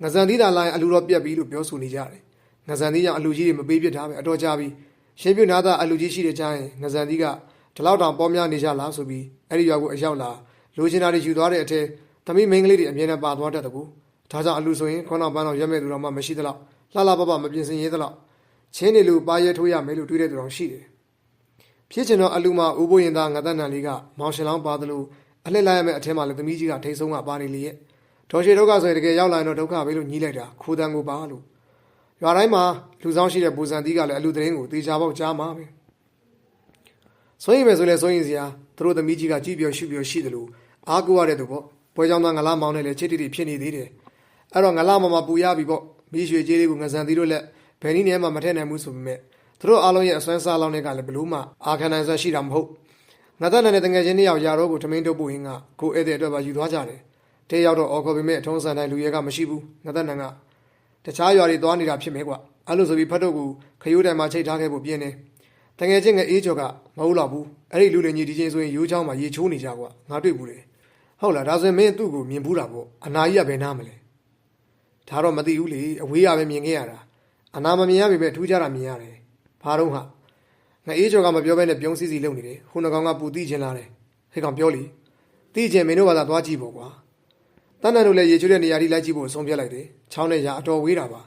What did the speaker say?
ငဇန်သီးသာလိုင်းအလူတော်ပြက်ပြီးလို့ပြောဆိုနေကြတယ်ငဇန်သီးကြောင့်အလူကြီးတွေမပေးပြစ်ထားပဲအတော်ကြပြီးရှင်းပြနာသားအလူကြီးရှိတဲ့ကြားရင်ငဇန်သီးကဒီလောက်တောင်ပေါများနေကြလားဆိုပြီးအဲ့ဒီရွာကိုအရောက်လာလိုချင်တာတွေယူသွားတဲ့အထက်သမီးမိန်းကလေးတွေအမြဲတမ်းပါသွားတတ်တကူဒါကြောင့်အလူဆိုရင်ခေါင်းအောင်ပန်းအောင်ရက်မဲ့သူတော်မှမရှိသလောက်လှလှပပမပြင်ဆင်ရသလောက်ချင်းနေလူပါရဲထိုးရမယ်လို့တွေးတဲ့သူတော်ရှိတယ်ဖြစ်ချင်တော့အလူမှာဦးဘိုးရင်သားငါသက်နန်လေးကမောင်ရှင်လောင်းပါသလိုအလှည့်လိုက်ရမယ့်အထက်မှာလည်းသမီးကြီးကထိတ်ဆုံးကပါနေလေရဲ့ဒေါ်ရှိဒုက္ခဆိုရင်တကယ်ရောက်လာရင်တော့ဒုက္ခပဲလို့ညီးလိုက်တာခိုးတန်းကိုပါလို့ရွာတိုင်းမှာလူဆောင်ရှိတဲ့ပူဇံသီးကလည်းအလူသတင်းကိုတေချာပေါက်ကြားမှာပဲဆိုရင်ပဲဆိုလဲဆိုရင်စရာသူတို့သမီးကြီးကကြည့်ပြောရှုပြောရှိတယ်လို့အားကိုရတဲ့သူပေါ့ပွဲကြောင်းသားငလာမောင်းနဲ့လည်းချစ်တိတိဖြစ်နေသေးတယ်အဲ့တော့ငလာမမပူရပြီပေါ့မိရွှေကြီးလေးကိုငဇန်သီးတို့လက်ဘယ်နည်းနဲ့မှမထည့်နိုင်ဘူးဆိုပေမဲ့သူတို့အားလုံးရဲ့အစွမ်းစားလောင်းတွေကလည်းဘလို့မှအာခံနိုင်စွာရှိတာမဟုတ်ငါသက်နဲ့တငယ်ချင်းနှစ်ယောက်ယာတော့ကိုထမင်းတုပ်ပို့ရင်းကကိုဧည့်သည်အတွက်ပါယူသွားကြတယ်တဲရောက်တော့အော်ခေါ်ပေမဲ့အထုံးစံတိုင်းလူရဲကမရှိဘူးငါသက်နန်ကတခြားရွာတွေသွားနေတာဖြစ်မယ်ကွအဲ့လိုဆိုပြီးဖတ်တော့ကိုခရိုးတိုင်မှာချိတ်ထားခဲ့ဖို့ပြင်းတယ်တငယ်ချင်းငယ်အေးကျော်ကမဟုတ်တော့ဘူးအဲ့ဒီလူတွေညီဒီချင်းဆိုရင်ရိုးချောင်းမှာရေချိုးနေကြကွငါတွေ့ဘူးတယ်ဟုတ်လားဒါဆိုရင်မင်းသူ့ကိုမြင်ဘူးတာပေါ့အနာကြီးကဘယ်နားမလဲဒါတော့မသိဘူးလေအဝေးရပဲမြင်ခဲ့ရတာအနာမမြင်ရပေမဲ့ထူးခြားတာမြင်ရတယ်ဘာတော့ဟာငါအေးကျော်ကမပြောဘဲနဲ့ပြုံးစီစီလုပ်နေတယ်ခုနကောင်ကပူတိချင်လာတယ်ဟဲ့ကောင်ပြောလီတိချင်မင်းတို့ဘာသာသွားကြည့်ပေါ့ကွာတန်းတန်းတို့လည်းရေချိုးတဲ့နေရာထိလိုက်ကြည့်ဖို့ဆုံးဖြတ်လိုက်တယ်ချောင်းနဲ့ရာအတော်ဝေးတာပါ